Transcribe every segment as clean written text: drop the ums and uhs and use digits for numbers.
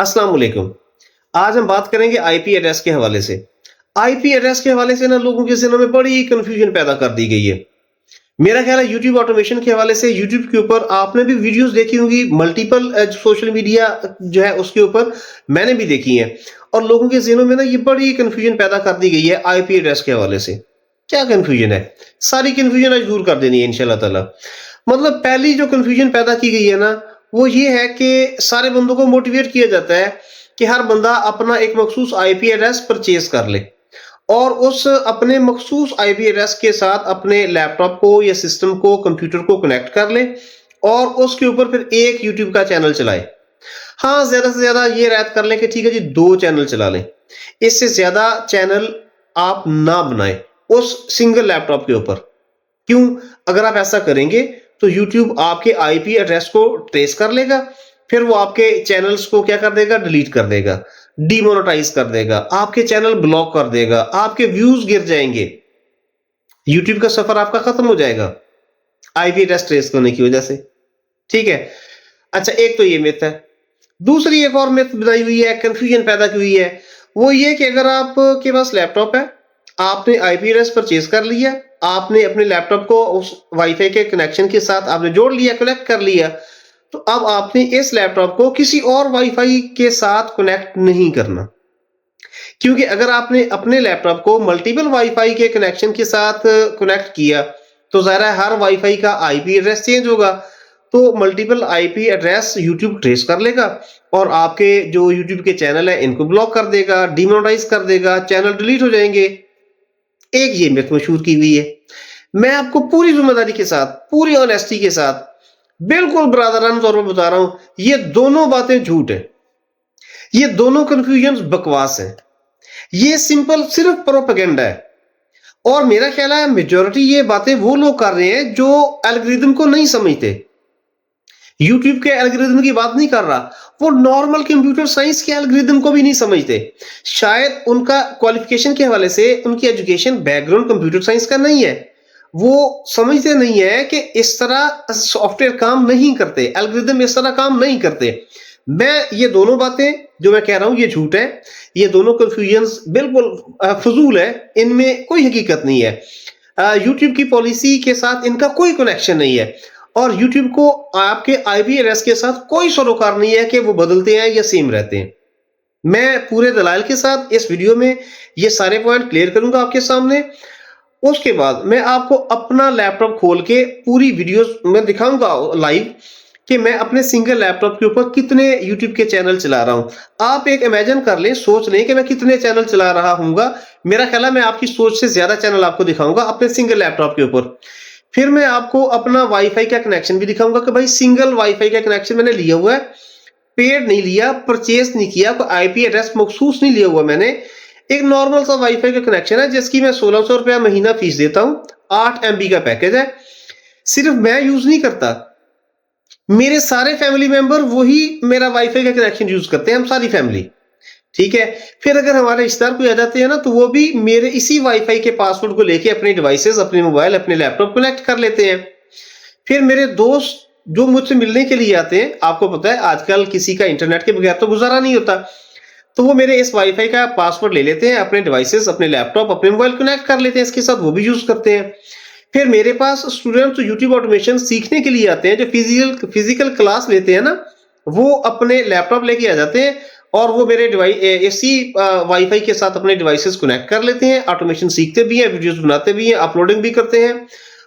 अस्सलाम वालेकुम। आज हम बात करेंगे आईपी एड्रेस के हवाले से। आईपी एड्रेस के हवाले से ना लोगों के ज़हनों में बड़ी कन्फ्यूजन पैदा कर दी गई है। मेरा ख्याल है यूट्यूब ऑटोमेशन के हवाले से यूट्यूब के ऊपर आपने भी वीडियोस देखी होंगी, मल्टीपल सोशल मीडिया जो है उसके ऊपर मैंने भी देखी हैं और लोगों के ज़हनों में ना ये बड़ी कन्फ्यूजन पैदा कर दी गई है आईपी एड्रेस के हवाले से। क्या कन्फ्यूजन है? सारी कन्फ्यूजन आज दूर कर देनी है इंशाल्लाह ताला। मतलब पहली जो कन्फ्यूजन पैदा की गई है ना, वो ये है कि सारे बंदों को मोटिवेट किया जाता है कि हर बंदा अपना एक मखसूस आईपी एड्रेस परचेज कर ले और उस अपने मखसूस आईपी एड्रेस के साथ अपने लैपटॉप को या सिस्टम को, कंप्यूटर को कनेक्ट कर ले और उसके ऊपर फिर एक यूट्यूब का चैनल चलाए। हाँ, ज़्यादा से ज़्यादा ये रायत कर लें कि ठीक है जी 2 चैनल चला लें। इससे ज़्यादा चैनल आप ना बनाएँ उस सिंगल लैपटॉप के ऊपर। क्यों? अगर आप ऐसा करेंगे तो यूट्यूब आपके आईपी एड्रेस को ट्रेस कर लेगा, फिर वो आपके चैनल्स को क्या कर देगा? डिलीट कर देगा, डिमोनेटाइज कर देगा, आपके चैनल ब्लॉक कर देगा, आपके व्यूज गिर जाएंगे, यूट्यूब का सफर आपका खत्म हो जाएगा आईपी एड्रेस ट्रेस करने की वजह से। ठीक है। अच्छा, एक तो ये मिथ है। दूसरी एक और मिथ बनाई हुई है, कंफ्यूजन पैदा की हुई है, वो ये कि अगर आपके पास लैपटॉप है, आपने आईपी एड्रेस परचेज कर लिया, आपने अपने लैपटॉप को उस वाईफाई के कनेक्शन के साथ आपने जोड़ लिया, कनेक्ट कर लिया, तो अब आपने इस लैपटॉप को किसी और वाईफाई के साथ कनेक्ट नहीं करना। क्योंकि अगर आपने अपने लैपटॉप को मल्टीपल वाईफाई के कनेक्शन के साथ कनेक्ट किया, तो ज़ाहिर है हर वाईफाई का आईपी एड्रेस चेंज होगा, तो multiple IP address YouTube trace कर लेगा और आपके जो यूट्यूब के चैनल है इनको ब्लॉक कर देगा, डिमोनेटाइज कर देगा, चैनल डिलीट हो जाएंगे। एक ये मिथ मशहूर की हुई है। मैं आपको पूरी ज़िम्मेदारी के साथ, पूरी ऑनेस्टी के साथ, बिल्कुल बरादराना तौर पर बता रहा हूँ, ये दोनों बातें झूठ हैं। ये दोनों कन्फ्यूजन्स बकवास हैं। ये सिंपल सिर्फ प्रोपेगेंडा है और मेरा ख्याल है मेजॉरिटी ये बातें वो लोग कर रहे हैं जो एल्गोरिदम को नहीं समझते। यूट्यूब के एल्गोरिदम की बात नहीं कर रहा, वो नॉर्मल कंप्यूटर साइंस के एल्गोरिदम को भी नहीं समझते। शायद उनका क्वालिफिकेशन के हवाले से उनकी एजुकेशन बैकग्राउंड कंप्यूटर साइंस का नहीं है, वो समझते नहीं है कि इस तरह सॉफ्टवेयर काम नहीं करते, एल्गोरिदम इस तरह काम नहीं करते। मैं ये दोनों बातें जो मैं कह रहा हूं ये झूठ है, ये दोनों कंफ्यूजन्स बिल्कुल फजूल है, इनमें कोई हकीकत नहीं है। यूट्यूब की पॉलिसी के साथ इनका कोई कनेक्शन नहीं है और यूट्यूब को आपके आईपी एड्रेस के साथ कोई सरोकार नहीं है कि वो बदलते हैं या सेम रहते हैं। मैं पूरे दलाइल के साथ इस वीडियो में ये सारे पॉइंट क्लियर करूंगा आपके सामने। उसके बाद मैं आपको अपना लैपटॉप खोल के पूरी वीडियोस में दिखाऊंगा लाइव कि मैं अपने सिंगल लैपटॉप के ऊपर कितने यूट्यूब के चैनल चला रहा हूं। आप एक इमेजिन कर लें, सोच लें कि मैं कितने चैनल चला रहा हूँगा। मेरा ख्याल है मैं आपकी सोच से ज्यादा चैनल आपको दिखाऊंगा अपने सिंगल लैपटॉप के ऊपर। फिर मैं आपको अपना वाईफाई का कनेक्शन भी दिखाऊंगा कि भाई सिंगल वाईफाई का कनेक्शन मैंने लिया हुआ है, पेड नहीं लिया, परचेज नहीं किया, कोई आईपी एड्रेस मखसूस नहीं लिया हुआ मैंने। एक नॉर्मल सा वाईफाई का कनेक्शन है जिसकी मैं 1600 रुपया महीना फीस देता हूं, 8 MB का पैकेज है। सिर्फ मैं यूज नहीं करता, मेरे सारे फैमिली मेंबर वही मेरा वाईफाई का कनेक्शन यूज करते हैं, हम सारी फैमिली। ठीक है। फिर अगर हमारे रिश्तेदार कोई आ जाते हैं ना, तो वो भी मेरे इसी वाईफाई के पासवर्ड को लेके अपने डिवाइसेस, अपने मोबाइल, अपने लैपटॉप कनेक्ट कर लेते हैं। फिर मेरे दोस्त जो मुझसे मिलने के लिए आते हैं, आपको पता है आजकल किसी का इंटरनेट के बगैर तो गुजारा नहीं होता, तो वो मेरे इस वाईफाई का पासवर्ड ले लेते हैं, अपने डिवाइसेस, अपने लैपटॉप, अपने मोबाइल कनेक्ट कर लेते हैं, इसके साथ वो भी यूज करते हैं। फिर मेरे पास स्टूडेंट्स तो यूट्यूब ऑटोमेशन सीखने के लिए आते हैं, जो फिजिकल क्लास लेते हैं ना, वो अपने लैपटॉप लेके आ जाते हैं और वो मेरे डिवाइस इसी वाईफाई के साथ अपने डिवाइसेस कनेक्ट कर लेते हैं, ऑटोमेशन सीखते भी हैं, वीडियोस बनाते भी हैं, अपलोडिंग भी करते हैं।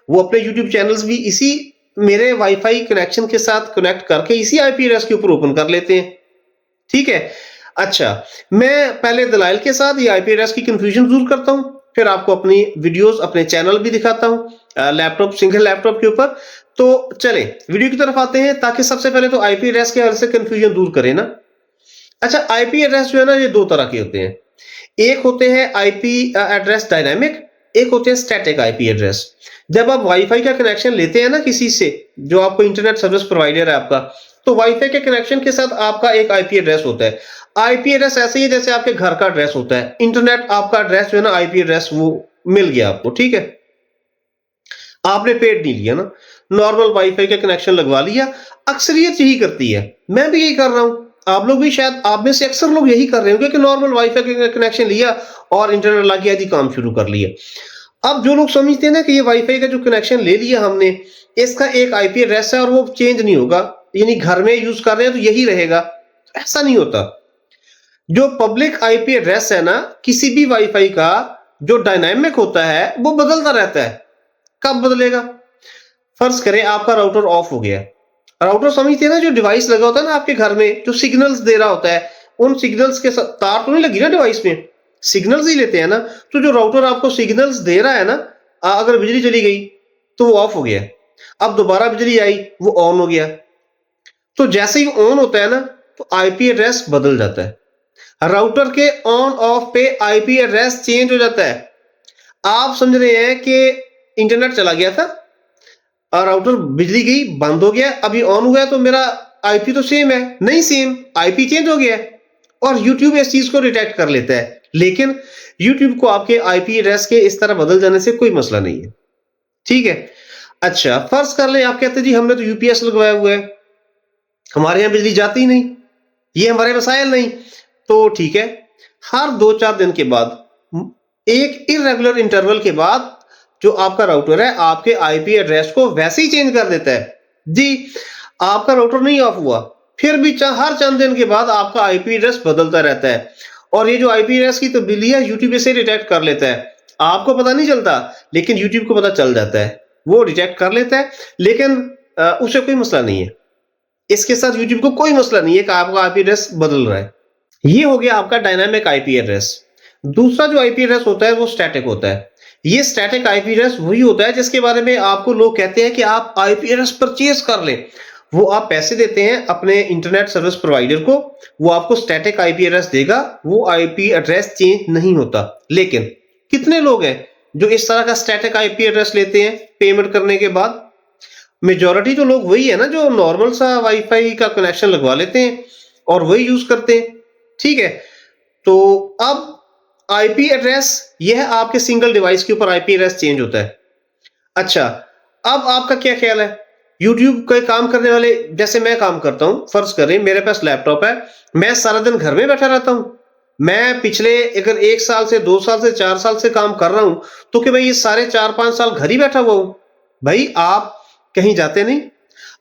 वो अपने यूट्यूब चैनल्स भी इसी मेरे वाईफाई कनेक्शन के साथ कनेक्ट करके इसी आईपी एड्रेस के ऊपर ओपन कर लेते हैं। ठीक है। अच्छा, मैं पहले दलाइल के साथ ये आईपी एड्रेस की कंफ्यूजन दूर करता हूं, फिर आपको अपनी वीडियोस, अपने चैनल भी दिखाता हूं लैपटॉप, सिंगल लैपटॉप के ऊपर। तो चलें वीडियो की तरफ आते हैं, ताकि सबसे पहले तो आईपी एड्रेस के हवाले से कंफ्यूजन दूर करें ना। अच्छा, आईपी एड्रेस जो है ना, ये 2 तरह के होते हैं। एक होते हैं आईपी एड्रेस डायनामिक, एक होते हैं स्टैटिक आईपी एड्रेस। जब आप वाईफाई का कनेक्शन लेते हैं ना किसी से, जो आपको इंटरनेट सर्विस प्रोवाइडर है आपका, तो वाईफाई के कनेक्शन के साथ आपका एक आईपी एड्रेस होता है। आईपी एड्रेस ऐसे ही जैसे आपके घर का एड्रेस होता है, इंटरनेट आपका एड्रेस जो है ना, आईपी एड्रेस वो मिल गया आपको। ठीक है। आपने पेड नहीं लिया ना, नॉर्मल वाईफाई का कनेक्शन लगवा लिया। अक्सरियत यही करती है, मैं भी यही कर रहा हूं। आप लोग भी शायद, आप में से अक्सर लोग यही कर रहे होंगे कि नॉर्मल वाईफाई का कनेक्शन लिया और इंटरनेट लग गया जी, काम शुरू कर लिया। अब जो लोग समझते हैं ना कि ये वाईफाई का जो कनेक्शन ले लिया हमने, इसका एक आईपी एड्रेस है और वो चेंज नहीं होगा, यानी घर में यूज कर रहे हैं तो यही रहेगा, तो ऐसा नहीं होता। जो पब्लिक आईपी एड्रेस है ना किसी भी वाईफाई का, जो डायनामिक होता है वो बदलता रहता है। कब बदलेगा? फर्ज करें आपका राउटर ऑफ हो गया। राउटर समझते हैं ना, जो डिवाइस लगा होता है ना आपके घर में, जो सिग्नल्स दे रहा होता है, उन सिग्नल्स के साथ तार तो नहीं लगी ना डिवाइस में, सिग्नल्स ही लेते हैं ना। तो जो राउटर आपको सिग्नल्स दे रहा है ना, अगर बिजली चली गई तो वो ऑफ हो गया, अब दोबारा बिजली आई वो ऑन हो गया। तो जैसे ही ऑन होता है ना तो आईपी एड्रेस बदल जाता है। राउटर के ऑन ऑफ पे आईपी एड्रेस चेंज हो जाता है। आप समझ रहे हैं कि इंटरनेट चला गया था और राउटर, बिजली गई बंद हो गया, अभी ऑन हुआ है तो मेरा आईपी तो सेम है, नहीं सेम, आईपी चेंज हो गया है। और यूट्यूब इस चीज को डिटेक्ट कर लेता है, लेकिन यूट्यूब को आपके आईपी एड्रेस के इस तरह बदल जाने से कोई मसला नहीं है, ठीक है। अच्छा, फर्ज कर ले आप कहते जी हमने तो यूपीएस लगवाया हुआ है, हमारे यहां बिजली जाती ही नहीं, ये हमारे मसाइल नहीं, तो ठीक है, हर 2-4 दिन के बाद, एक इरेगुलर इंटरवल के बाद, जो आपका राउटर है आपके आईपी एड्रेस को वैसे ही चेंज कर देता है जी। आपका राउटर नहीं ऑफ हुआ, फिर भी हर चंद दिन के बाद आपका आईपी एड्रेस बदलता रहता है, और ये जो आईपी एड्रेस की तब्दीली है यूट्यूब इसे डिटेक्ट कर लेता है। आपको पता नहीं चलता, लेकिन यूट्यूब को पता चल जाता है, वो डिटेक्ट कर लेता है, लेकिन उसे कोई मसला नहीं है। इसके साथ यूट्यूब को कोई मसला नहीं है कि आपका आईपी एड्रेस बदल रहा है। ये हो गया आपका डायनामिक आईपी एड्रेस। दूसरा जो आईपी एड्रेस होता है वो स्टैटिक होता है। ये स्टैटिक आईपी एड्रेस वही होता है जिसके बारे में आपको लोग कहते हैं कि आप आईपी एड्रेस परचेज कर लें। वो आप पैसे देते हैं अपने इंटरनेट सर्विस प्रोवाइडर को, वो आपको स्टैटिक आईपी एड्रेस देगा, वो आईपी एड्रेस चेंज नहीं होता। लेकिन कितने लोग हैं जो इस तरह का स्टैटिक आईपी एड्रेस लेते हैं पेमेंट करने के बाद? मेजॉरिटी तो लोग वही है ना जो नॉर्मल सा वाईफाई का कनेक्शन लगवा लेते हैं और वही यूज करते हैं, ठीक है। तो अब आईपी एड्रेस, यह आपके सिंगल डिवाइस के ऊपर आईपी एड्रेस चेंज होता है। अच्छा, अब आपका क्या ख्याल है? यूट्यूब के काम करने वाले, जैसे मैं काम करता हूं, फर्ज करें मेरे पास लैपटॉप है, मैं सारा दिन घर में बैठा रहता हूं, मैं पिछले अगर 1 साल से 2 साल से 4 साल से काम कर रहा हूं, तो कि भाई ये सारे 4-5 साल घर ही बैठा हुआ हूं। भाई आप कहीं जाते नहीं,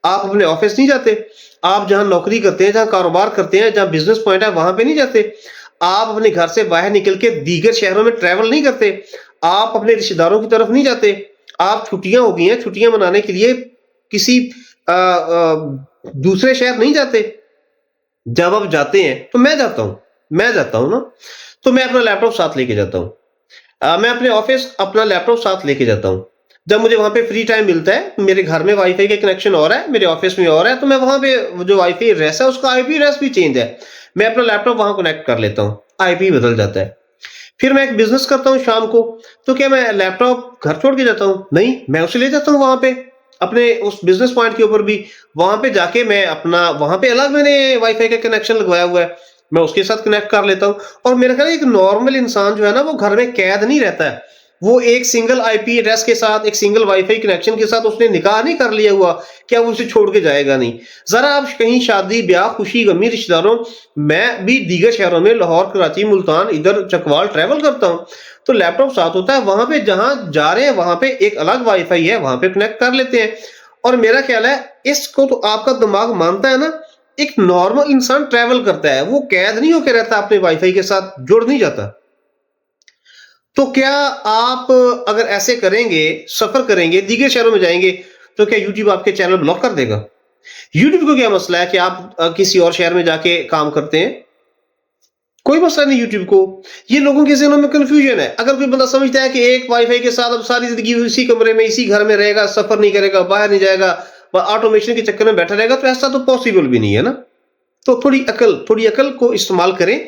आप अपने ऑफिस नहीं जाते, आप जहां नौकरी करते हैं, जहां कारोबार करते हैं, जहां बिजनेस पॉइंट है वहां पे नहीं जाते, आप अपने घर से बाहर निकल के दीगर शहरों में ट्रैवल नहीं करते, आप अपने रिश्तेदारों की तरफ नहीं जाते, आप छुट्टियां हो गई हैं, छुट्टियां मनाने के लिए किसी दूसरे शहर नहीं जाते। जब आप जाते हैं तो मैं जाता हूं ना, तो मैं अपना लैपटॉप साथ लेके जाता हूं। मैं अपने ऑफिस अपना लैपटॉप साथ लेके जाता हूं। जब मुझे वहां पे फ्री टाइम मिलता है, मेरे घर में वाईफाई का कनेक्शन और है, मेरे ऑफिस में और है, तो मैं वहां पे जो वाईफाई एड्रेस है उसका आईपी एड्रेस भी चेंज है, मैं अपना लैपटॉप वहां कनेक्ट कर लेता हूं, आईपी बदल जाता है। फिर मैं एक बिजनेस करता हूं शाम को, तो क्या मैं लैपटॉप घर छोड़ के जाता हूं? नहीं, मैं उसे ले जाता हूं वहां पे, अपने उस बिजनेस पॉइंट के ऊपर भी, वहां पे जाके मैं अपना, वहां पे अलग मैंने वाईफाई का कनेक्शन लगवाया हुआ है, मैं उसके साथ कनेक्ट कर लेता हूं। और मेरा ख्याल है एक नॉर्मल इंसान जो है ना वो घर में कैद नहीं रहता है, वो एक सिंगल आईपी एड्रेस के साथ, एक सिंगल वाईफाई कनेक्शन के साथ उसने निकाह नहीं कर लिया हुआ, क्या वो उसे छोड़ के जाएगा नहीं? जरा आप कहीं शादी ब्याह खुशी गमी रिश्तेदारों, मैं भी दीगर शहरों में लाहौर कराची मुल्तान इधर चकवाल ट्रैवल करता हूं, तो लैपटॉप साथ होता है, वहां पे जहां जा रहे हैं वहां पे एक अलग वाईफाई है, वहां पे कनेक्ट कर लेते हैं। और मेरा ख्याल है इसको तो आपका दिमाग मानता है ना, एक नॉर्मल इंसान ट्रैवल करता है, वो कैद नहीं होकर रहता, अपने वाईफाई के साथ जुड़ नहीं जाता। तो क्या आप अगर ऐसे करेंगे, सफर करेंगे, दीगर शहरों में जाएंगे, तो क्या यूट्यूब आपके चैनल ब्लॉक कर देगा? यूट्यूब को क्या मसला है कि आप किसी और शहर में जाके काम करते हैं? कोई मसला नहीं यूट्यूब को। ये लोगों के ज़हनों में कंफ्यूजन है। अगर कोई बंदा समझता है कि एक वाईफाई के साथ अब सारी जिंदगी इसी कमरे में, इसी घर में रहेगा, सफर नहीं करेगा, बाहर नहीं जाएगा, ऑटोमेशन के चक्कर में बैठा रहेगा, तो ऐसा तो पॉसिबल भी नहीं है ना। तो थोड़ी अकल को इस्तेमाल करें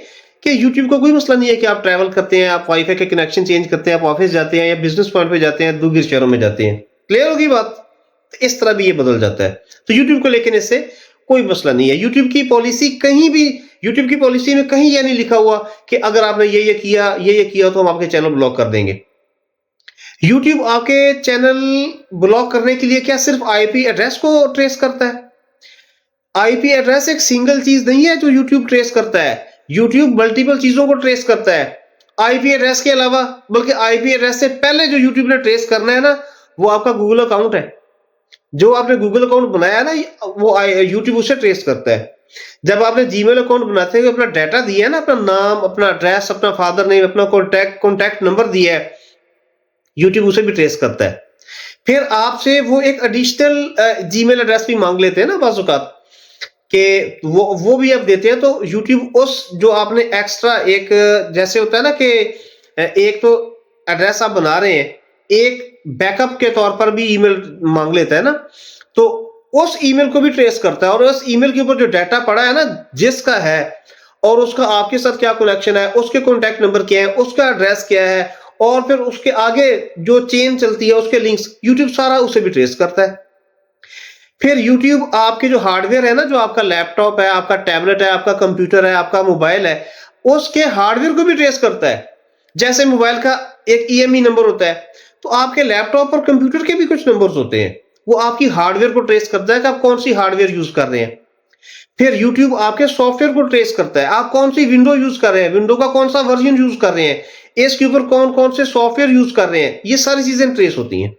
कि यूट्यूब को कोई मसला नहीं है कि आप ट्रैवल करते हैं, आप वाईफाई का कनेक्शन चेंज करते हैं, आप ऑफिस जाते हैं या बिजनेस पॉइंट पे जाते हैं, दूसरे शहरों में जाते हैं। क्लियर होगी बात? तो इस तरह भी ये बदल जाता है। तो यूट्यूब को लेकर इससे कोई मसला नहीं है। यूट्यूब की पॉलिसी कहीं भी, यूट्यूब की पॉलिसी में कहीं यह नहीं लिखा हुआ कि अगर आपने ये किया तो हम आपके चैनल ब्लॉक कर देंगे। यूट्यूब आपके चैनल ब्लॉक करने के लिए क्या सिर्फ आईपी एड्रेस को ट्रेस करता है? आईपी एड्रेस एक सिंगल चीज नहीं है जो यूट्यूब ट्रेस करता है। यूट्यूब मल्टीपल चीजों को ट्रेस करता है आईपी एड्रेस के अलावा, बल्कि आईपी एड्रेस से पहले जो यूट्यूब ने ट्रेस करना है ना, वो आपका गूगल अकाउंट है। जो आपने गूगल अकाउंट बनाया ना, वो यूट्यूब उससे ट्रेस करता है। जब आपने जीमेल अकाउंट बनाते हुए अपना डाटा दिया है ना, अपना नाम, अपना एड्रेस, अपना फादर नेम, अपना कॉन्टैक्ट नंबर दिया है, यूट्यूब उसे भी ट्रेस करता है। फिर आपसे वो एक एडिशनल जीमेल एड्रेस भी मांग लेते हैं ना बाज़ औक़ात, कि वो भी आप देते हैं, तो यूट्यूब उस जो आपने एक्स्ट्रा एक जैसे होता है ना कि एक तो एड्रेस आप बना रहे हैं, एक बैकअप के तौर पर भी ईमेल मांग लेता है ना, तो उस ईमेल को भी ट्रेस करता है और उस ईमेल के ऊपर जो डाटा पड़ा है ना, जिसका है और उसका आपके साथ क्या कनेक्शन है, उसके कॉन्टैक्ट नंबर क्या है, उसका एड्रेस क्या है, और फिर उसके आगे जो चेन चलती है उसके लिंक्स, यूट्यूब सारा उसे भी ट्रेस करता है। फिर यूट्यूब आपके जो हार्डवेयर है ना, जो आपका लैपटॉप है, आपका टैबलेट है, आपका कंप्यूटर है, आपका मोबाइल है, उसके हार्डवेयर को भी ट्रेस करता है। जैसे मोबाइल का एक ईएमई नंबर होता है, तो आपके लैपटॉप और कंप्यूटर के भी कुछ नंबर्स होते हैं, वो आपकी हार्डवेयर को ट्रेस करता है कि आप कौन सी हार्डवेयर यूज कर रहे हैं। फिर यूट्यूब आपके सॉफ्टवेयर को ट्रेस करता है, आप कौन सी विंडो यूज कर रहे हैं, विंडो का कौन सा वर्जन यूज कर रहे हैं, इसके ऊपर कौन कौन से सॉफ्टवेयर यूज कर रहे हैं, ये सारी चीजें ट्रेस होती हैं।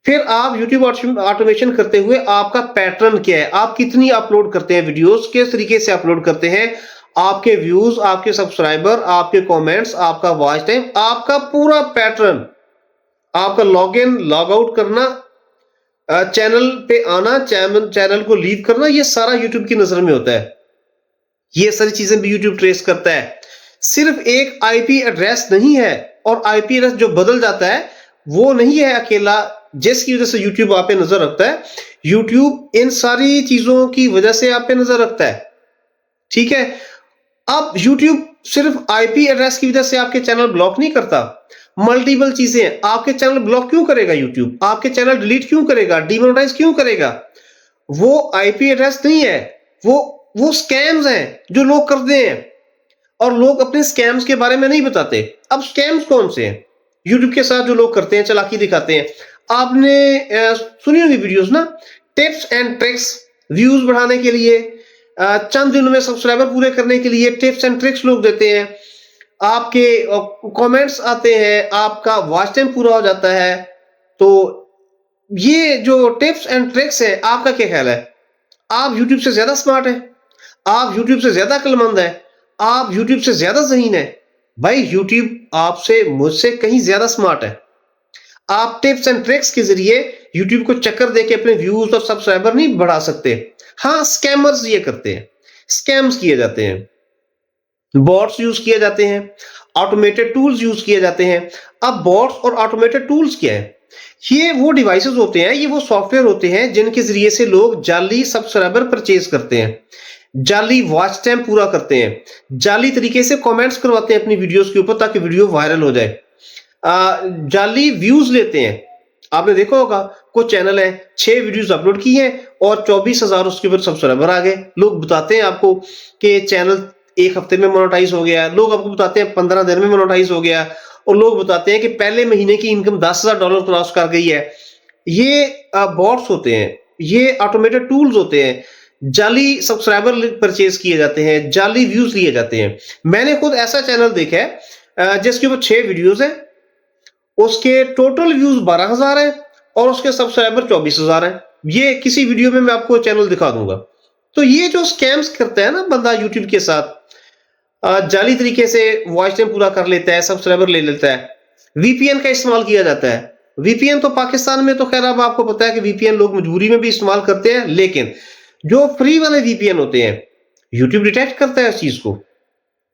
फिर आप यूट्यूब ऑटोमेशन करते हुए आपका पैटर्न क्या है, आप कितनी अपलोड करते हैं वीडियोस, किस तरीके से अपलोड करते हैं, आपके व्यूज, आपके सब्सक्राइबर, आपके कमेंट्स, आपका वॉच टाइम, आपका पूरा पैटर्न, आपका लॉग इन लॉग आउट करना, चैनल पे आना, चैनल को लीव करना, ये सारा यूट्यूब की नजर में होता है। ये सारी चीजें भी यूट्यूब ट्रेस करता है। सिर्फ एक आईपी एड्रेस नहीं है, और आईपी एड्रेस जो बदल जाता है वो नहीं है अकेला जिसकी वजह से यूट्यूब आप पे नजर रखता है। यूट्यूब इन सारी चीजों की वजह से आप पे नजर रखता है, ठीक है। अब यूट्यूब सिर्फ आईपी एड्रेस की वजह से आपके चैनल ब्लॉक नहीं करता, मल्टीपल चीजें। आपके चैनल ब्लॉक क्यों करेगा यूट्यूब, आपके चैनल डिलीट क्यों करेगा, डिमोनेटाइज क्यों करेगा? वो आईपी एड्रेस नहीं है, वो स्कैम्स हैं जो लोग करते हैं, और लोग अपने स्कैम्स के बारे में नहीं बताते। अब स्कैम्स कौन से हैं यूट्यूब के साथ जो लोग करते हैं, चालाकी दिखाते हैं? आपने सुनी होगी वीडियोस ना, टिप्स एंड ट्रिक्स, व्यूज बढ़ाने के लिए, चंद दिनों में सब्सक्राइबर पूरे करने के लिए टिप्स एंड ट्रिक्स लोग देते हैं, आपके कमेंट्स आते हैं, आपका वॉच टाइम पूरा हो जाता है। तो ये जो टिप्स एंड ट्रिक्स है, आपका क्या ख्याल है? आप यूट्यूब से ज्यादा स्मार्ट है, आप यूट्यूब से ज्यादा अक्लमंद है, आप यूट्यूब से ज्यादा ज़हीन है? भाई यूट्यूब आपसे, मुझसे कहीं ज्यादा स्मार्ट है। आप टिप्स एंड ट्रिक्स के जरिए यूट्यूब को चक्कर देके अपने व्यूज और सब्सक्राइबर नहीं बढ़ा सकते। हाँ, स्कैमर्स ये करते हैं, स्कैम्स किए जाते हैं, बॉट्स यूज किए जाते हैं, ऑटोमेटेड टूल्स यूज किए जाते हैं। अब बॉट्स और ऑटोमेटेड टूल्स क्या है? ये वो डिवाइसेस होते हैं, ये वो सॉफ्टवेयर होते हैं जिनके जरिए से लोग जाली सब्सक्राइबर परचेज करते हैं, जाली वॉच टाइम पूरा करते हैं, जाली तरीके से कमेंट्स करवाते हैं अपनी वीडियोस के ऊपर ताकि वीडियो वायरल हो जाए, जाली व्यूज लेते हैं। आपने देखा होगा कुछ चैनल है 6 वीडियोस अपलोड की हैं और 24,000 उसके ऊपर सब्सक्राइबर आ गए। लोग बताते हैं आपको कि चैनल 1 हफ्ते में मोनेटाइज हो गया, लोग आपको बताते हैं 15 दिन में मोनेटाइज हो गया, और लोग बताते हैं कि पहले महीने की इनकम $10,000 क्रॉस कर गई है। ये बॉट्स होते हैं, ये ऑटोमेटेड टूल्स होते हैं, जाली सब्सक्राइबर परचेज किए जाते हैं, जाली व्यूज लिए जाते हैं। मैंने खुद ऐसा चैनल देखा है जिसके ऊपर 6 वीडियोस हैं, उसके टोटल व्यूज 12,000 है और उसके सब्सक्राइबर 24,000 है। ये किसी वीडियो में मैं आपको चैनल दिखा दूंगा। तो ये जो स्कैम्स करता है ना बंदा यूट्यूब के साथ, जाली तरीके से वॉच टाइम पूरा कर लेता है, सब्सक्राइबर ले लेता है, वीपीएन का इस्तेमाल किया जाता है। वीपीएन तो पाकिस्तान में तो खैर अब आपको पता है कि वीपीएन लोग मजबूरी में भी इस्तेमाल करते हैं, लेकिन जो फ्री वाले वीपीएन होते हैं यूट्यूब डिटेक्ट करता है इस चीज को,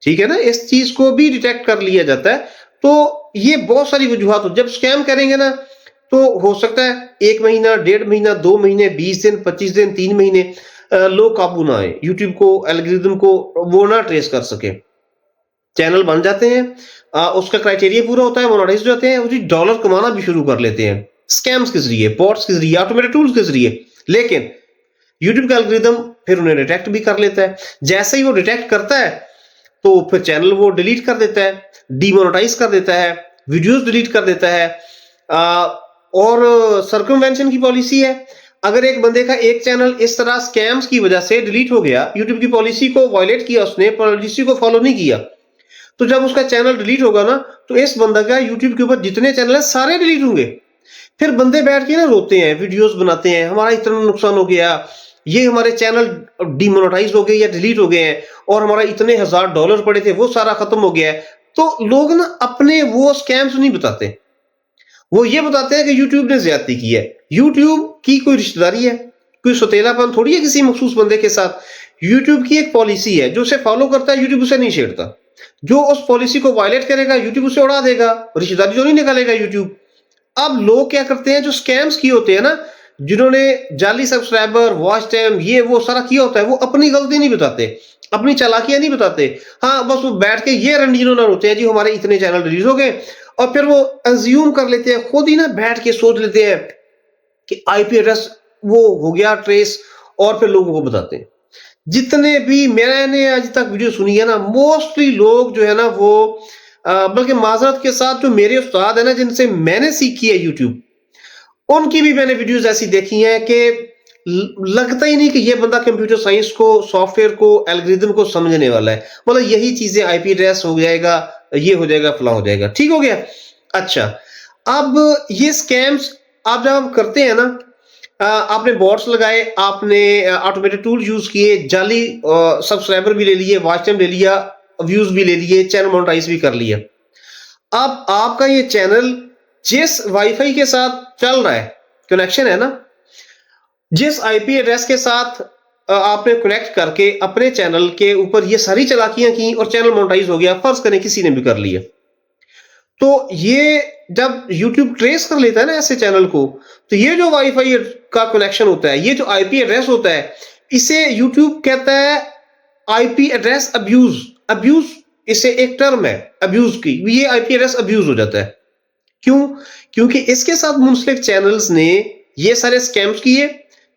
ठीक है ना, इस चीज को भी डिटेक्ट कर लिया जाता है। तो ये बहुत सारी वजूहत हो, जब स्कैम करेंगे ना तो हो सकता है 1 महीना, 1.5 महीना, 2 महीने, 20 दिन, 25 दिन, 3 महीने लोग काबू ना आए, यूट्यूब को, एल्गोरिथम को वो ना ट्रेस कर सके। चैनल बन जाते हैं, उसका क्राइटेरिया पूरा होता है, मोनेटाइज हो जाते हैं, उसी डॉलर कमाना भी शुरू कर लेते हैं स्कैम्स के जरिए, बॉट्स के जरिए, ऑटोमेटेड टूल्स के जरिए। लेकिन यूट्यूब का एल्गोरिथम फिर उन्हें डिटेक्ट भी कर लेता है। जैसे ही वो डिटेक्ट करता है तो फिर चैनल वो डिलीट कर देता है, डीमोनेटाइज कर देता है, वीडियोस डिलीट कर देता है। और सर्कमवेंशन की पॉलिसी है, अगर एक बंदे का एक चैनल इस तरह स्कैम्स की वजह से डिलीट हो गया, यूट्यूब की पॉलिसी को वायलेट किया, उसने पॉलिसी को फॉलो नहीं किया, तो जब उसका चैनल डिलीट होगा ना, तो इस बंदा का यूट्यूब के ऊपर जितने चैनल है सारे डिलीट होंगे। फिर बंदे बैठ के ना रोते हैं, वीडियोस बनाते हैं, हमारा इतना नुकसान हो गया, ये हमारे चैनल डिमोनेटाइज हो गए या डिलीट हो गए हैं, और हमारा इतने $1000 पड़े थे वो सारा खत्म हो गया है। तो लोग ना अपने वो स्कैम्स नहीं बताते, वो ये बताते हैं कि यूट्यूब ने ज्यादती की है। यूट्यूब की कोई रिश्तेदारी है, कोई सौतेलापन थोड़ी है किसी मखसूस बंदे के साथ। यूट्यूब की एक पॉलिसी है, जो उसे फॉलो करता है यूट्यूब उसे नहीं छेड़ता, जो उस पॉलिसी को वायलेट करेगा यूट्यूब उसे उड़ा देगा, रिश्तेदारी तो नहीं निकालेगा यूट्यूब। अब लोग क्या करते हैं, जो स्कैम्स किए होते हैं ना, जिन्होंने जाली सब्सक्राइबर, वॉच टाइम, ये वो सारा किया होता है, वो अपनी गलती नहीं बताते, अपनी चालाकियां नहीं बताते। हाँ, बस वो बैठ के ये रंडीनों होते हैं जी हमारे इतने चैनल रिलीज हो गए, और फिर वो अज्यूम कर लेते हैं, खुद ही ना बैठ के सोच लेते हैं कि आईपी एड्रेस वो हो गया ट्रेस, और फिर लोगों को बताते हैं। जितने भी मैंने आज तक वीडियो सुनी है ना, मोस्टली लोग जो है ना वो बल्कि माजरत के साथ जो मेरे उस्ताद है ना, जिनसे मैंने सीखी है यूट्यूब, उनकी भी मैंने वीडियोस ऐसी देखी हैं कि लगता ही नहीं कि ये बंदा कंप्यूटर साइंस को, सॉफ्टवेयर को, एल्गोरिथम को समझने वाला है। मतलब यही चीजें आईपी एड्रेस हो जाएगा, ये हो जाएगा, फला हो जाएगा, ठीक हो गया। अच्छा, अब ये स्कैम्स आप जब करते हैं ना, आपने बॉट्स लगाए, आपने ऑटोमेटेड टूल यूज किए, जाली सब्सक्राइबर भी ले लिए, वॉच टाइम ले लिया, व्यूज भी ले लिए, चैनल मोनेटाइज भी कर लिया। अब आपका ये चैनल जिस वाईफाई के साथ चल रहा है, कनेक्शन है ना, जिस आईपी एड्रेस के साथ आपने कनेक्ट करके अपने चैनल के ऊपर ये सारी चालाकियां की और चैनल मोनेटाइज हो गया, फर्ज करें किसी ने भी कर लिया, तो ये जब YouTube ट्रेस कर लेता है ना ऐसे चैनल को, तो ये जो वाईफाई का कनेक्शन होता है, ये जो आईपी एड्रेस होता है, इसे YouTube कहता है आईपी एड्रेस अब्यूज। अब्यूज इसे एक टर्म है अब्यूज की, ये आईपी एड्रेस अब्यूज हो जाता है। क्यों? क्योंकि इसके साथ मुंसलिक चैनल्स ने ये सारे स्कैम्स किए,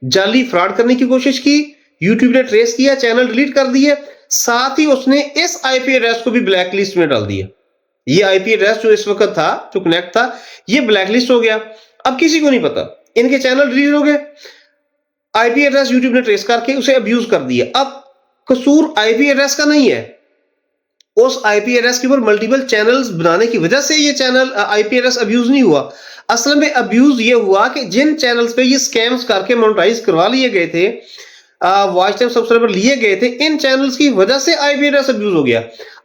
जाली फ्रॉड करने की कोशिश की, YouTube ने ट्रेस किया, चैनल डिलीट कर दिए, साथ ही उसने इस आईपी एड्रेस को भी ब्लैक लिस्ट में डाल दिया। ये आईपी एड्रेस जो इस वक्त था, जो कनेक्ट था, ये ब्लैक लिस्ट हो गया। अब किसी को नहीं पता, इनके चैनल डिलीट हो गए, आईपी एड्रेस यूट्यूब ने ट्रेस करके उसे अब्यूज कर दिया। अब कसूर आईपी एड्रेस का नहीं है, उस आईपी एड्रेस के ऊपर मल्टीपल चैनल्स बनाने की वजह से ये चैनल आईपी एड्रेस अब्यूज नहीं हुआ। असल में अब्यूज ये हुआ कि जिन चैनल्स पे ये स्कैम्स करके मोनेटाइज करवा लिए गए थे, वॉच टाइम सब्सक्राइबर लिए गए थे, इन चैनल्स की वजह से आईपी एड्रेस अब्यूज हो गया।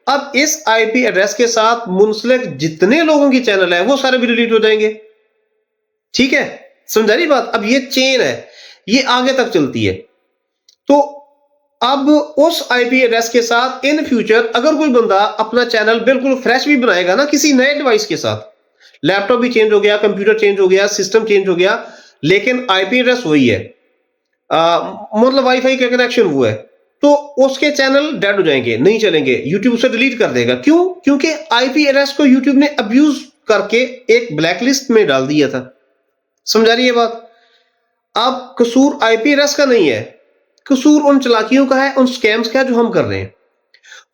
अब इस आईपी एड्रेस के साथ मुंसलिक जितने लोगों की चैनल है वो सारे भी डिलीट हो जाएंगे। ठीक है, समझा रही बात? अब ये चेन है, ये आगे तक चलती है। तो अब उस आईपी एड्रेस के साथ इन फ्यूचर अगर कोई बंदा अपना चैनल बिल्कुल फ्रेश भी बनाएगा ना, किसी नए डिवाइस के साथ, लैपटॉप भी चेंज हो गया, कंप्यूटर चेंज हो गया, सिस्टम चेंज हो गया, लेकिन आईपी एड्रेस वही है, मतलब वाईफाई का कनेक्शन हुआ है, तो उसके चैनल डेड हो जाएंगे, नहीं चलेंगे, यूट्यूब उसे डिलीट कर देगा। क्यों? क्योंकि आईपी एड्रेस को यूट्यूब ने अब्यूज करके एक ब्लैकलिस्ट में डाल दिया था। समझा रही है बात? अब कसूर आईपी एड्रेस का नहीं है, कसूर उन चालाकियों का है, उन स्कैम्स का है जो हम कर रहे हैं।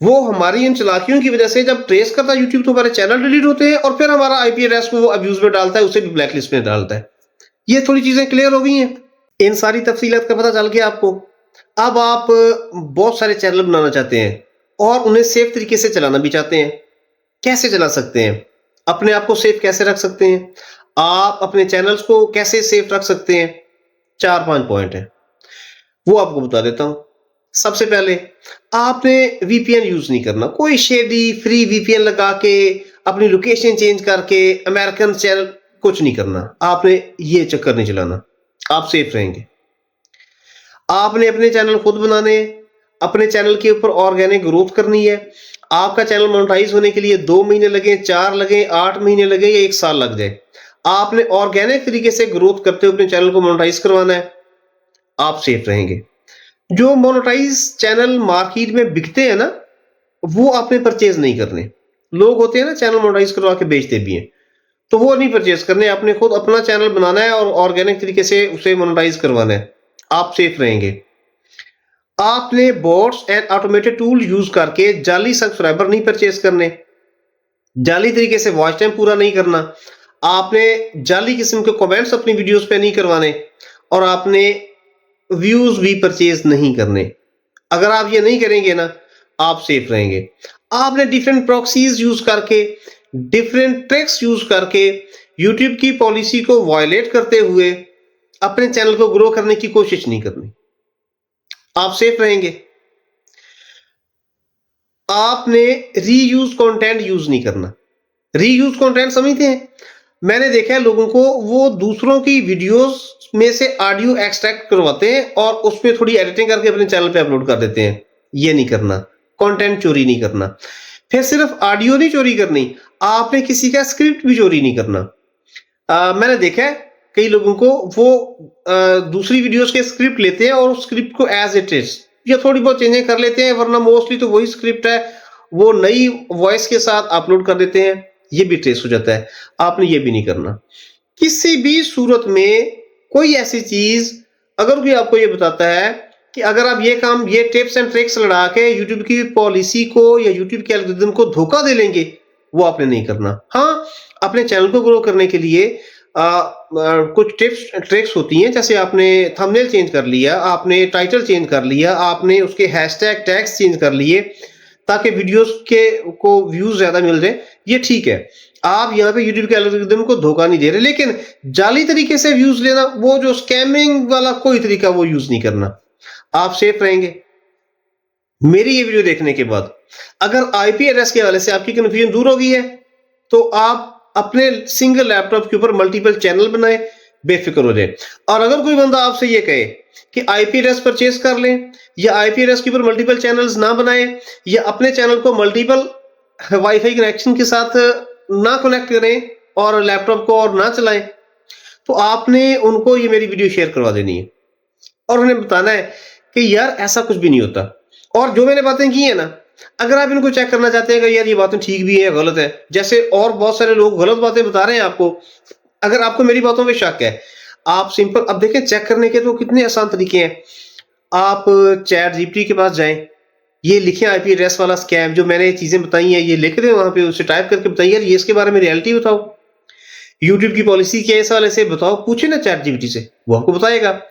वो हमारी इन चालाकियों की वजह से जब ट्रेस करता है यूट्यूब, तो हमारे चैनल डिलीट होते हैं, और फिर हमारा आईपी एड्रेस को वो अब्यूज में डालता है, उसे भी ब्लैकलिस्ट में डालता है। ये थोड़ी चीजें क्लियर हो गई हैं, इन सारी तफसीलात का पता चल गया आपको। अब आप बहुत सारे चैनल बनाना चाहते हैं और उन्हें सेफ तरीके से चलाना भी चाहते हैं। कैसे चला सकते हैं? अपने आप को सेफ कैसे रख सकते हैं? आप अपने चैनल्स को कैसे सेफ रख सकते हैं? 4-5 पॉइंट है, वो आपको बता देता हूं। सबसे पहले, आपने वीपीएन यूज नहीं करना। कोई शेडी फ्री वीपीएन लगा के अपनी लोकेशन चेंज करके अमेरिकन चैनल कुछ नहीं करना। आपने ये चक्कर नहीं चलाना, आप सेफ रहेंगे। आपने अपने चैनल खुद बनाने, अपने चैनल के ऊपर ऑर्गेनिक ग्रोथ करनी है। आपका चैनल मोनेटाइज होने के लिए 2 महीने लगे, 4 लगे, 8 महीने लगे या 1 साल लग जाए, आपने ऑर्गेनिक तरीके से ग्रोथ करते हुए अपने चैनल को मोनेटाइज करवाना है, आप सेफ रहेंगे। जो मोनेटाइज चैनल मार्केट में बिकते हैं ना, वो आपने परचेज नहीं करने। लोग होते हैं ना चैनल मोनेटाइज करवा के बेचते भी हैं, तो वो नहीं परचेज करने, आपने खुद अपना चैनल बनाना है और ऑर्गेनिक तरीके से उसे मोनेटाइज करवाना है, आप सेफ रहेंगे। आपने bots and automated tool use करके जाली सब्सक्राइबर नहीं परचेज करने, जाली तरीके से वॉच टाइम पूरा नहीं करना, आपने जाली किस्म के कमेंट्स अपनी वीडियोस पे नहीं करवाने, और आपने व्यूज भी परचेज नहीं करने। अगर आप ये नहीं करेंगे ना, आप सेफ रहेंगे। आपने डिफरेंट प्रॉक्सीज यूज करके, डिफरेंट ट्रिक्स यूज करके यूट्यूब की पॉलिसी को वायलेट करते हुए अपने चैनल को ग्रो करने की कोशिश नहीं करनी। आप सेफ रहेंगे। आपने रीयूज कंटेंट यूज नहीं करना। रीयूज कंटेंट समझते हैं? मैंने देखा है लोगों को, वो दूसरों की वीडियोस में से ऑडियो एक्सट्रैक्ट करवाते हैं और उसमें थोड़ी एडिटिंग करके अपने चैनल पे अपलोड कर देते हैं। ये नहीं करना। कंटेंट चोरी नहीं करना। फिर सिर्फ ऑडियो नहीं चोरी करनी, आपने किसी का स्क्रिप्ट भी चोरी नहीं करना। मैंने देखा है कई लोगों को, वो दूसरी वीडियोस के स्क्रिप्ट लेते हैं और उस स्क्रिप्ट को एज इट इज या थोड़ी बहुत चेंजें कर लेते हैं, वरना मोस्टली तो वही स्क्रिप्ट है, वो नई वॉइस के साथ अपलोड कर देते हैं। ये भी ट्रेस हो जाता है। आपने ये भी नहीं करना। किसी भी सूरत में कोई ऐसी चीज, अगर कोई आपको ये बताता है कि अगर आप ये काम, ये टिप्स एंड ट्रिक्स लड़ा के यूट्यूब की पॉलिसी को या यूट्यूब के एल्गोरिथम को धोखा दे लेंगे, वो आपने नहीं करना। हाँ, अपने चैनल को ग्रो करने के लिए कुछ टिप्स ट्रिक्स होती हैं, जैसे आपने थंबनेल चेंज कर लिया, आपने टाइटल चेंज कर लिया, आपने उसके हैशटैग टैग्स चेंज कर लिए ताकि वीडियोस के को व्यूज ज्यादा मिल जाए। ये ठीक है, आप यहाँ पे यूट्यूब के एल्गोरिथम को धोखा नहीं दे रहे, लेकिन जाली तरीके से व्यूज लेना, वो जो स्कैमिंग वाला कोई तरीका वो यूज नहीं करना। आप सेफ रहेंगे। मेरी ये वीडियो देखने के बाद अगर आईपी एड्रेस के हवाले से आपकी कंफ्यूजन दूर हो गई है, तो आप अपने सिंगल लैपटॉप के ऊपर मल्टीपल चैनल बनाए, बेफिक्र हो जाए। और अगर कोई बंदा आपसे ये कहे कि आईपी एड्रेस परचेज कर लें या आईपी एड्रेस के ऊपर मल्टीपल चैनल्स ना बनाएं या अपने चैनल को मल्टीपल वाईफाई कनेक्शन के साथ ना कनेक्ट करें और लैपटॉप को और ना चलाएं, तो आपने उनको ये मेरी वीडियो शेयर करवा देनी है और उन्हें बताना है कि यार ऐसा कुछ भी नहीं होता। और जो मैंने बातें की है ना, अगर आप इनको चेक करना चाहते हैं कि यार ये बातें ठीक भी है गलत है, जैसे और बहुत सारे लोग गलत बातें बता रहे हैं आपको, अगर आपको मेरी बातों में शक है, आप सिंपल, अब देखें चेक करने के तो कितने आसान तरीके हैं। आप चैट जीपीटी के पास जाएं, ये लिखें आईपी एड्रेस वाला स्कैम, जो मैंने चीजें बताई हैं ये लिख दें वहां पे, उसे टाइप करके बताइए यार ये इसके बारे में रियलिटी बताओ, यूट्यूब की पॉलिसी क्या है इस वाले से बताओ, पूछे ना चैट जीपीटी से, वो आपको बताएगा।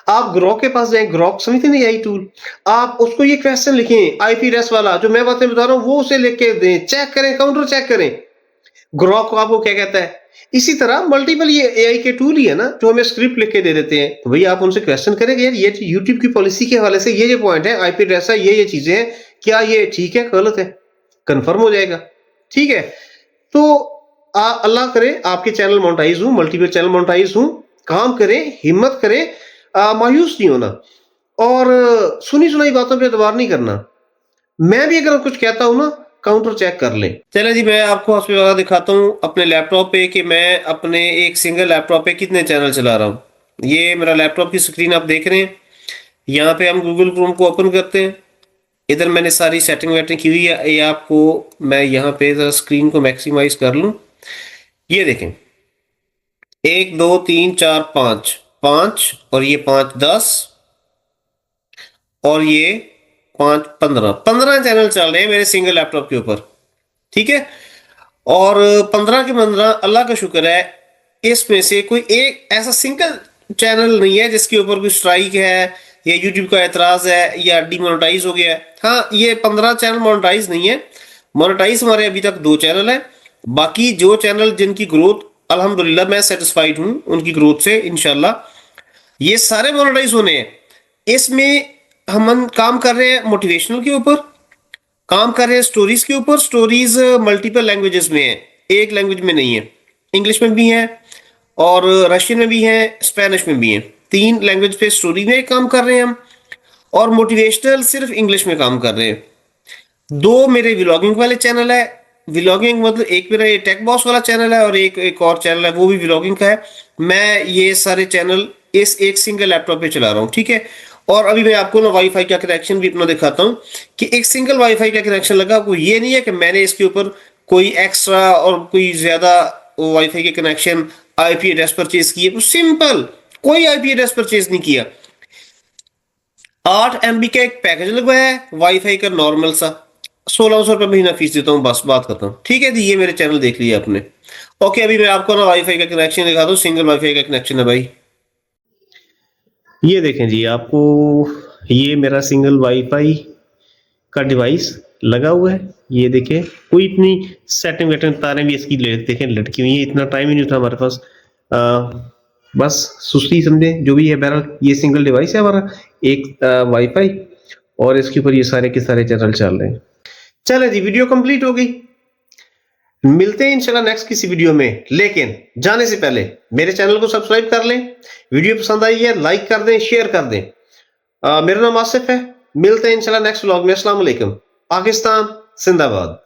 आप ग्रॉक के पास जाएं, ग्रॉक समझते नहीं आई टूल, आप उसको ये क्वेश्चन लिखें आईपी एड्रेस वाला, जो मैं बातें बता रहा हूं वो उसे लिख के दें, चेक करें, काउंटर चेक करें, ग्रॉक आपको क्या कहता है। इसी तरह मल्टीपल ये एआई के टूल ही है ना, जो हमें स्क्रिप्ट लिख के दे देते हैं, तो भैया आप उनसे क्वेश्चन करेंगे यार ये यूट्यूब की पॉलिसी के हवाले से ये पॉइंट है, आईपी एड्रेस है, ये चीजें हैं, क्या ये ठीक है गलत है, कंफर्म हो जाएगा। ठीक है, तो अल्लाह करे आपके चैनल मोनेटाइज हो, मल्टीपल चैनल मोनेटाइज हो, काम करें, हिम्मत करें, मायूस नहीं होना और सुनी सुनाई बातों पे एतबार नहीं करना। मैं भी अगर कुछ कहता हूं ना, काउंटर चेक कर लें। चले जी, मैं आपको हॉस्पिटल दिखाता हूं अपने लैपटॉप पे कि मैं अपने एक सिंगल लैपटॉप पे कितने चैनल चला रहा हूं। ये मेरा लैपटॉप की स्क्रीन आप देख रहे हैं। यहाँ पे हम गूगल क्रोम को ओपन करते हैं। इधर मैंने सारी सेटिंग वेटिंग की हुई है, ये आपको मैं यहाँ पे स्क्रीन को मैक्सिमाइज कर लूँ। ये देखें 1 2 3 4 5 5 और ये 5 10 और ये 5 15 चैनल चल रहे हैं मेरे सिंगल लैपटॉप के ऊपर। ठीक है, और 15 के 15 अल्लाह का शुक्र है, इसमें से कोई एक ऐसा सिंगल चैनल नहीं है जिसके ऊपर कोई स्ट्राइक है या यूट्यूब का एतराज है या डीमोनेटाइज हो गया है। हाँ, ये 15 चैनल मोनेटाइज नहीं है, मोनेटाइज हमारे अभी तक 2 चैनल है। बाकी जो चैनल जिनकी ग्रोथ अल्हम्दुलिल्लाह मैं सेटिस्फाइड हूं उनकी ग्रोथ से, इंशाल्लाह ये सारे मोनेटाइज होने हैं। इसमें हम काम कर रहे हैं मोटिवेशनल के ऊपर, काम कर रहे हैं स्टोरीज के ऊपर। स्टोरीज मल्टीपल लैंग्वेजेस में है, एक लैंग्वेज में नहीं है। इंग्लिश में भी है और रशियन में भी है, स्पेनिश में भी है। 3 लैंग्वेज पे स्टोरी में काम कर रहे हैं हम, और मोटिवेशनल सिर्फ इंग्लिश में काम कर रहे हैं। 2 मेरे व्लॉगिंग वाले चैनल है। व्लॉगिंग मतलब एक मेरा ये टेक बॉस वाला चैनल है और एक और चैनल है वो भी व्लॉगिंग का है। मैं ये सारे चैनल इस एक सिंगल लैपटॉप पे चला रहा हूँ। ठीक है, और अभी मैं आपको ना वाईफाई का कनेक्शन भी अपना दिखाता हूँ कि एक सिंगल वाईफाई का कनेक्शन लगा। आपको ये नहीं है कि मैंने इसके ऊपर कोई एक्स्ट्रा और कोई ज्यादा वाईफाई के कनेक्शन आईपी एड्रेस परचेज किए, तो सिंपल कोई आईपी एड्रेस परचेज नहीं किया। 8 MB का एक पैकेज लगवाया है वाईफाई का नॉर्मल सा, 1600 रुपये महीना फीस देता हूँ, बस बात करता हूँ। ठीक है जी, ये मेरे चैनल देख लिया आपने। ओके, अभी मैं आपको ना वाईफाई का कनेक्शन दिखा दूँ, सिंगल वाईफाई का कनेक्शन है भाई। ये देखें जी, आपको ये मेरा सिंगल वाईफाई का डिवाइस लगा हुआ है। ये देखें, कोई इतनी सेटिंग वेटिंग तारें भी इसकी देखें लटकी हुई है, इतना टाइम ही नहीं था हमारे पास। बस सुस्ती समझे जो भी है। बहरहाल ये सिंगल डिवाइस है हमारा, एक वाईफाई, और इसके ऊपर ये सारे के सारे चैनल चल रहे हैं। चले जी, वीडियो कंप्लीट हो गई। मिलते हैं इंशाल्लाह नेक्स्ट किसी वीडियो में, लेकिन जाने से पहले मेरे चैनल को सब्सक्राइब कर लें। वीडियो पसंद आई है लाइक कर दें, शेयर कर दें। मेरा नाम आसिफ है। मिलते हैं इंशाल्लाह नेक्स्ट व्लॉग में। अस्सलाम वालेकुम। पाकिस्तान जिंदाबाद।